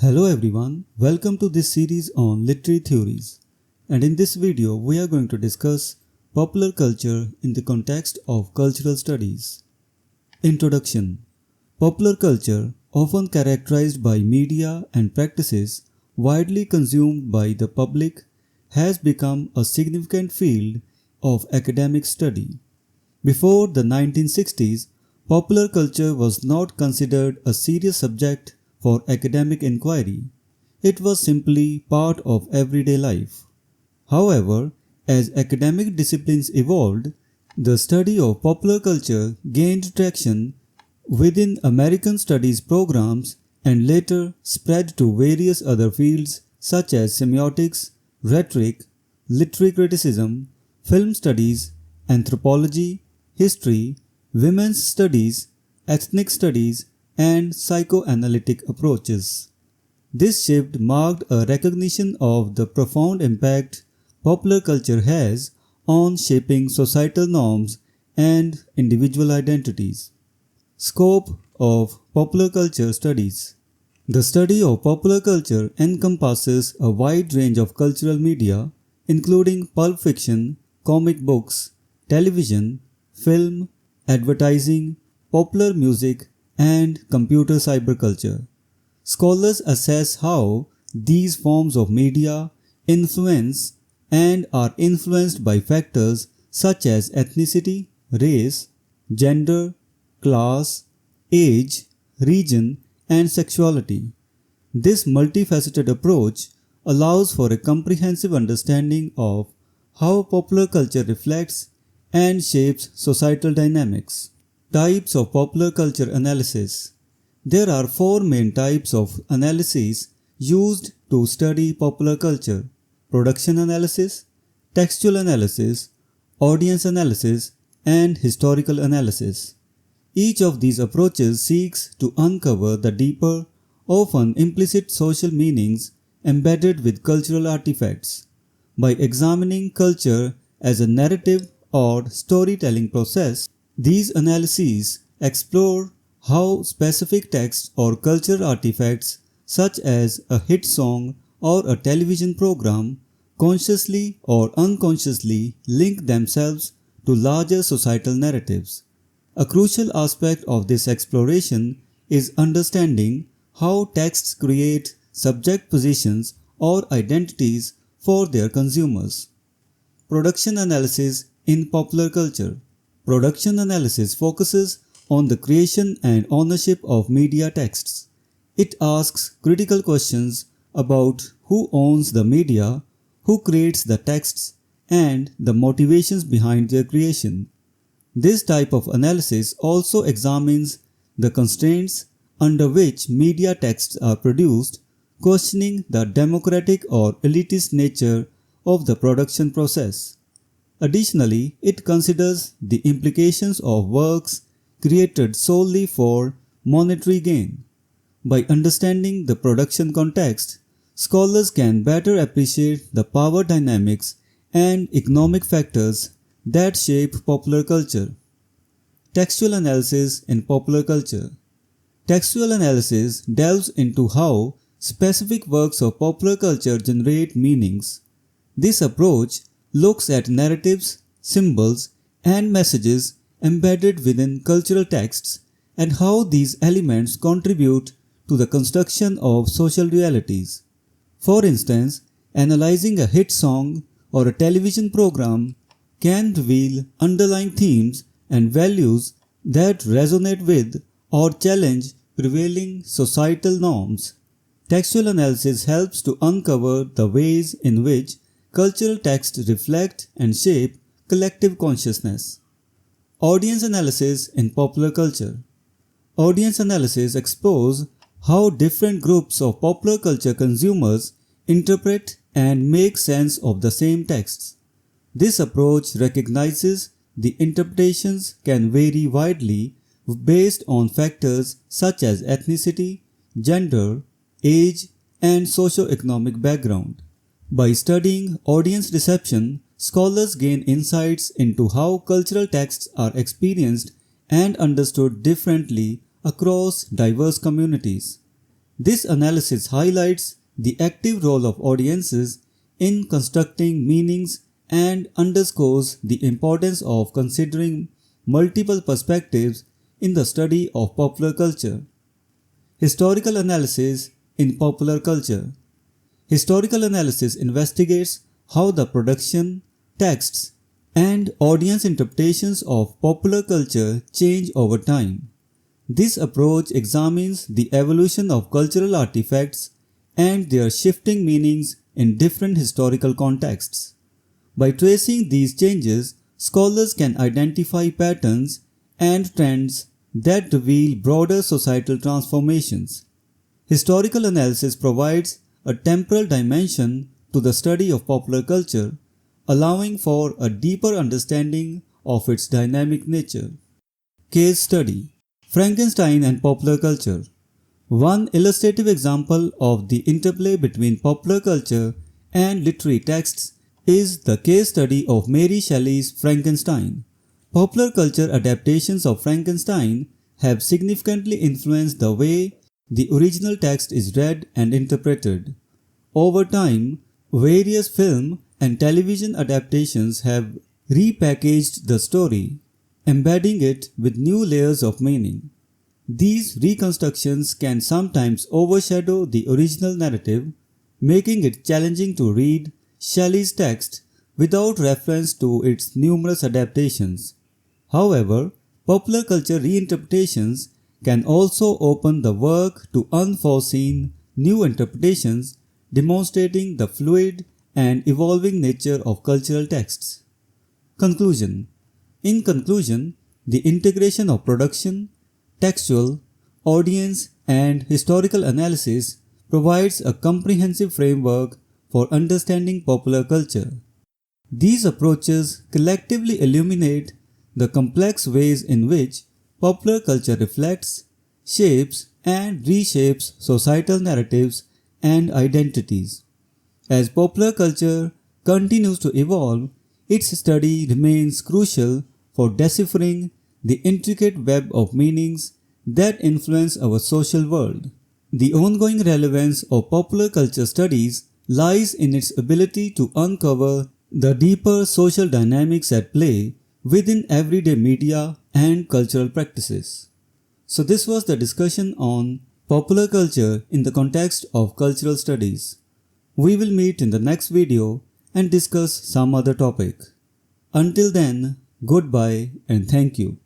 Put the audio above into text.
Hello everyone, welcome to this series on literary theories. And in this video, we are going to discuss popular culture in the context of cultural studies. Introduction. Popular culture, often characterized by media and practices widely consumed by the public, has become a significant field of academic study. Before the 1960s, popular culture was not considered a serious subject for academic inquiry. It was simply part of everyday life. However, as academic disciplines evolved, the study of popular culture gained traction within American studies programs and later spread to various other fields such as semiotics, rhetoric, literary criticism, film studies, anthropology, history, women's studies, ethnic studies, and psychoanalytic approaches. This shift marked a recognition of the profound impact popular culture has on shaping societal norms and individual identities. Scope of popular culture studies. The study of popular culture encompasses a wide range of cultural media, including pulp fiction, comic books, television, film, advertising, popular music, and computer cyberculture. Scholars assess how these forms of media influence and are influenced by factors such as ethnicity, race, gender, class, age, region, and sexuality. This multifaceted approach allows for a comprehensive understanding of how popular culture reflects and shapes societal dynamics. Types of popular culture analysis. There are four main types of analyses used to study popular culture: production analysis, textual analysis, audience analysis, and historical analysis. Each of these approaches seeks to uncover the deeper, often implicit social meanings embedded with cultural artifacts. By examining culture as a narrative or storytelling process, these analyses explore how specific texts or cultural artifacts such as a hit song or a television program consciously or unconsciously link themselves to larger societal narratives. A crucial aspect of this exploration is understanding how texts create subject positions or identities for their consumers. Production analysis in popular culture. Production analysis focuses on the creation and ownership of media texts. It asks critical questions about who owns the media, who creates the texts, and the motivations behind their creation. This type of analysis also examines the constraints under which media texts are produced, questioning the democratic or elitist nature of the production process. Additionally, it considers the implications of works created solely for monetary gain. By understanding the production context, scholars can better appreciate the power dynamics and economic factors that shape popular culture. Textual analysis in popular culture. Textual analysis delves into how specific works of popular culture generate meanings. This approach looks at narratives, symbols, and messages embedded within cultural texts and how these elements contribute to the construction of social realities. For instance, analyzing a hit song or a television program can reveal underlying themes and values that resonate with or challenge prevailing societal norms. Textual analysis helps to uncover the ways in which cultural texts reflect and shape collective consciousness. Audience analysis in popular culture. Audience analysis explores how different groups of popular culture consumers interpret and make sense of the same texts. This approach recognizes the interpretations can vary widely based on factors such as ethnicity, gender, age, and socio-economic background. By studying audience reception, scholars gain insights into how cultural texts are experienced and understood differently across diverse communities. This analysis highlights the active role of audiences in constructing meanings and underscores the importance of considering multiple perspectives in the study of popular culture. Historical analysis in popular culture. Historical analysis investigates how the production, texts, and audience interpretations of popular culture change over time. This approach examines the evolution of cultural artifacts and their shifting meanings in different historical contexts. By tracing these changes, scholars can identify patterns and trends that reveal broader societal transformations. Historical analysis provides a temporal dimension to the study of popular culture, allowing for a deeper understanding of its dynamic nature. Case study: Frankenstein and popular culture. One illustrative example of the interplay between popular culture and literary texts is the case study of Mary Shelley's Frankenstein. Popular culture adaptations of Frankenstein have significantly influenced the way the original text is read and interpreted. Over time, various film and television adaptations have repackaged the story, embedding it with new layers of meaning. These reconstructions can sometimes overshadow the original narrative, making it challenging to read Shelley's text without reference to its numerous adaptations. However, popular culture reinterpretations can also open the work to unforeseen new interpretations, demonstrating the fluid and evolving nature of cultural texts. Conclusion. In conclusion, the integration of production, textual, audience, and historical analysis provides a comprehensive framework for understanding popular culture. These approaches collectively illuminate the complex ways in which popular culture reflects, shapes, and reshapes societal narratives and identities. As popular culture continues to evolve, its study remains crucial for deciphering the intricate web of meanings that influence our social world. The ongoing relevance of popular culture studies lies in its ability to uncover the deeper social dynamics at play within everyday media and cultural practices. So this was the discussion on popular culture in the context of cultural studies. We will meet in the next video and discuss some other topic. Until then, goodbye and thank you.